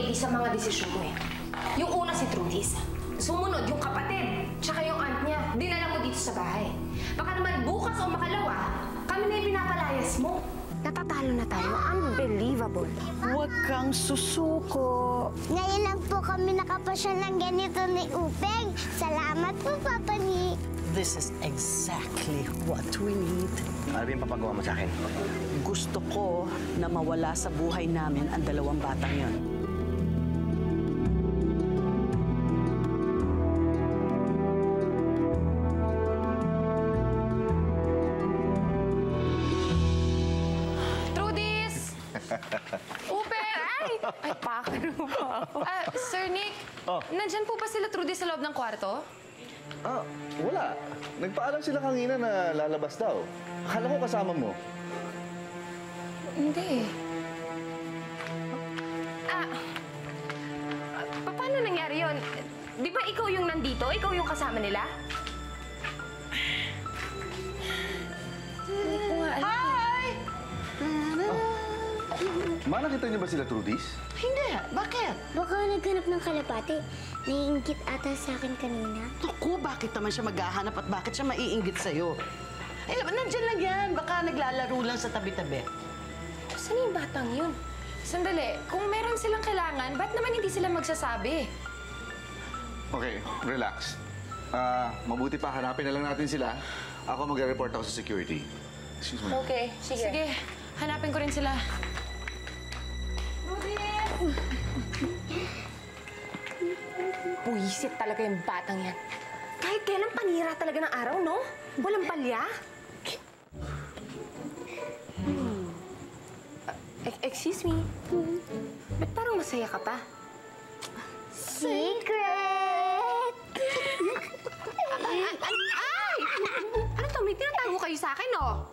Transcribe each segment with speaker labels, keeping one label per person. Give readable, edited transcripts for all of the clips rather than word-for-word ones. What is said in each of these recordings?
Speaker 1: pumili sa mga desisyon mo eh. Yung una si Trudis. Sumunod yung kapatid, tsaka yung aunt niya. Dinala mo dito sa bahay. Baka naman bukas o makalawa, kami na yung pinapalayas mo. Natatalo na tayo. Unbelievable.
Speaker 2: Huwag kang susuko.
Speaker 3: Ngayon lang po kami nakapasya ng ganito ni Upeng. Salamat po, Papa Ni.
Speaker 2: This is exactly what we need.
Speaker 4: Ano ba yung papagawa mo sa akin?
Speaker 2: Gusto ko na mawala sa buhay namin ang dalawang batang yon.
Speaker 1: Ay, pakano ba ako? Sir Nick, nandyan po ba sila Trudy sa loob ng kwarto?
Speaker 4: Wala. Nagpaalam sila kanina na lalabas daw. Akala ko kasama mo.
Speaker 1: Hindi. Paano nangyari yun? Di ba ikaw yung nandito? Ikaw yung kasama nila?
Speaker 2: Hi!
Speaker 4: Ma, nakita niyo ba sila, Trudis?
Speaker 2: Hindi. Bakit?
Speaker 3: Baka naghanap ng kalapate. Naiinggit ata sa akin kanina.
Speaker 2: Naku, bakit naman siya maghahanap at bakit siya maiinggit sa'yo? Eh, nandyan lang yan. Baka naglalaro lang sa tabi-tabi.
Speaker 1: Saan yung batang yun? Sandali, kung meron silang kailangan, ba't naman hindi sila magsasabi?
Speaker 4: Okay, relax. Mabuti pa, hanapin na lang natin sila. Ako mag-report ako sa security. Excuse me.
Speaker 1: Okay, sige. Hanapin ko rin sila. Buisit talaga yung batang yan. Kahit kailan panira talaga ng araw, no? Walang palya. Excuse me. Ba't parang masaya ka pa?
Speaker 3: Secret!
Speaker 1: Ay! Ano to? May tinatago kayo sa akin, no?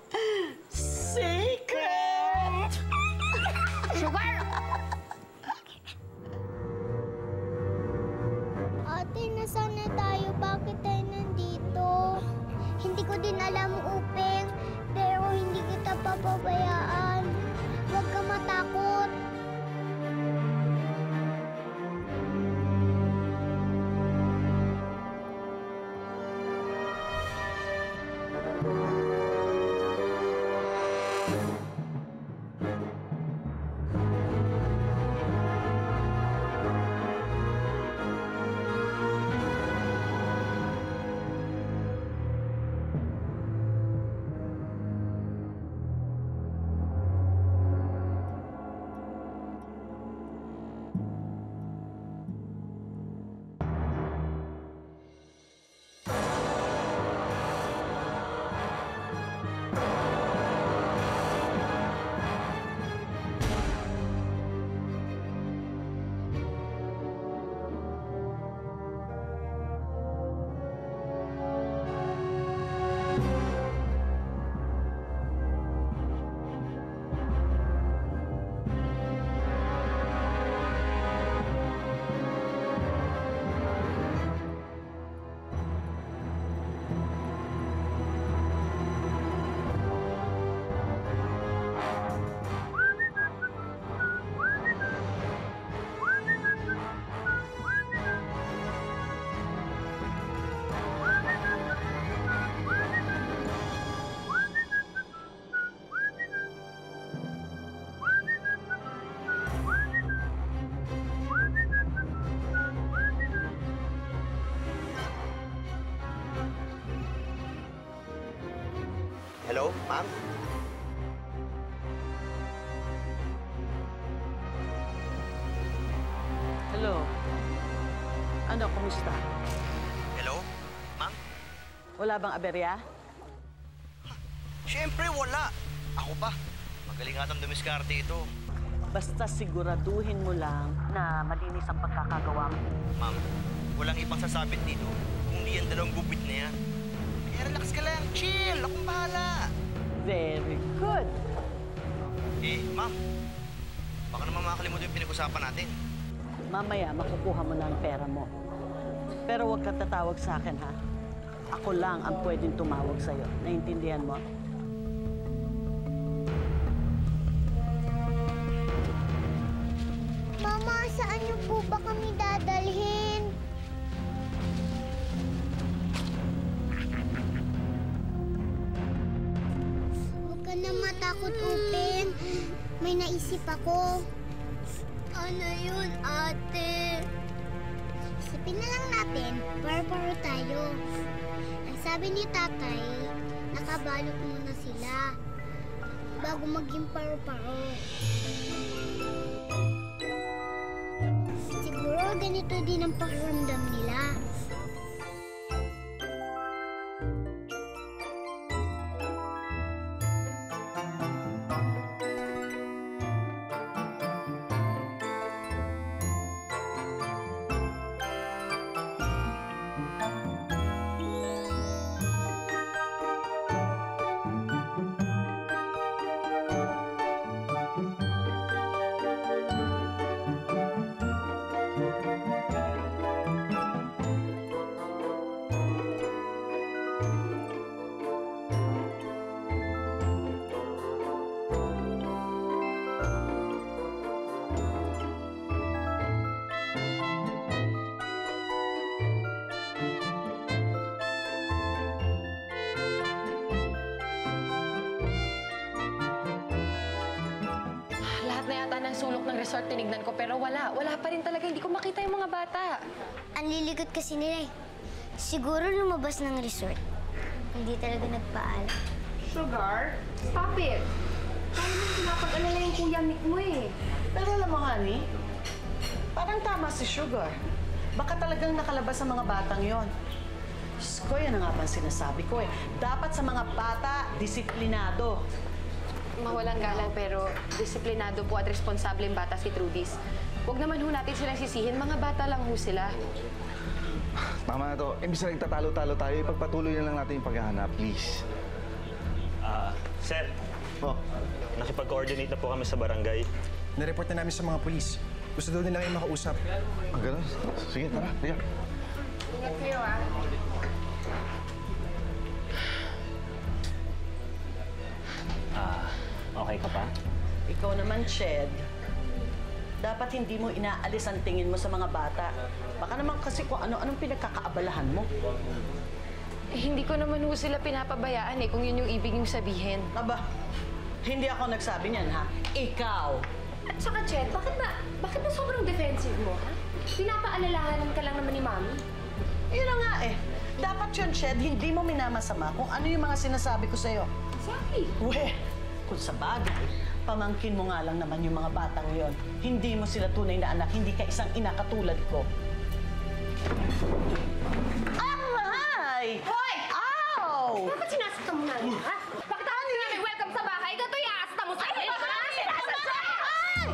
Speaker 2: Secret!
Speaker 1: Sugar!
Speaker 3: Ate, nasaan na tayo? Bakit tayo nandito? Hindi ko din alam, Upeng. Pero hindi kita papabayaan. Huwag ka matakot.
Speaker 4: Hello, ma'am?
Speaker 2: Hello. Ano, kumusta?
Speaker 5: Hello? Ma'am?
Speaker 2: Wala bang aberya?
Speaker 5: Siyempre, wala. Ako pa. Magaling atang dumiskarte ito.
Speaker 2: Basta siguraduhin mo lang na malinis ang pagkakagawa mo.
Speaker 5: Ma'am, walang ibang sasabit dito kung di yan dalawang gubit na yan. Kaya relax ka lang. Chill. Akong bahala.
Speaker 2: Very good.
Speaker 5: Eh, ma'am. Baka naman makakalimutan yung pinag-usapan natin.
Speaker 2: Mamaya, makukuha mo na ang pera mo. Pero huwag kang tatawag sa akin, ha? Ako lang ang pwedeng tumawag sa'yo. Naintindihan mo?
Speaker 3: Mama, saan yung natatakot, Upeng. May naisip ako. Ano yun, ate? Isipin na lang natin, paro-paro tayo. Ang sabi ni tatay, nakabalot muna sila bago maging paro-paro. Siguro ganito din ang pakiramdam nila.
Speaker 6: Lahat na yata ng sulok ng resort tinignan ko, pero wala. Wala pa rin talaga. Hindi ko makita yung mga bata.
Speaker 3: Ang liligot kasi nila eh. Siguro lumabas ng resort. Hindi talaga nagpaalam.
Speaker 1: Sugar, stop it. Kaya naman pinapag-alala yung kuya Mick mo eh.
Speaker 2: Pero alam mo, honey, parang tama si Sugar. Baka talagang nakalabas sa mga batang yon. Diyos ko, yan ang nga ba sinasabi ko eh. Dapat sa mga bata, disiplinado.
Speaker 6: Mawalang galang, pero disiplinado po at responsable yung bata si Trudis. Huwag naman ho natin silang sisihin. Mga bata lang ho sila.
Speaker 4: Tama na to. Imbis na nagtatalo-talo tayo, ipagpatuloy na lang natin yung paghahanap, please.
Speaker 7: Sir,
Speaker 4: Oh,
Speaker 7: nakipag-coordinate na po kami sa barangay.
Speaker 8: Nireport na namin sa mga pulis. Gusto daw nila yung makausap.
Speaker 4: ganun. Sige, tara. Liga.
Speaker 1: Ingat kayo ah.
Speaker 7: Okay ka pa?
Speaker 2: Ikaw naman, Shed. Dapat hindi mo inaalis ang tingin mo sa mga bata. Baka naman kasi kung ano-anong pinagkakaabalahan mo.
Speaker 6: Eh, hindi ko naman ho sila pinapabayaan eh, kung yun yung ibig niyong sabihin.
Speaker 2: Aba, hindi ako nagsabi niyan, ha? Ikaw!
Speaker 1: At saka, Chet, bakit ba sobrang defensive mo, ha? Pinapaalalahanan ka lang naman ni Mami.
Speaker 2: Yun na nga eh. Dapat yun, Shed, hindi mo minamasama kung ano yung mga sinasabi ko sa'yo.
Speaker 1: Exactly.
Speaker 2: Weh, kung sa bagay, pamangkin mo nga lang naman yung mga batang yon. Hindi mo sila tunay na anak, hindi ka isang ina katulad ko. Aray!
Speaker 1: Hoy!
Speaker 2: Ow!
Speaker 1: Bakit sinasaktan mo na, ha? Bakit ako hindi namin welcome sa bahay? Ganito yung aasta mo sa akin, ha? Sinasaktan!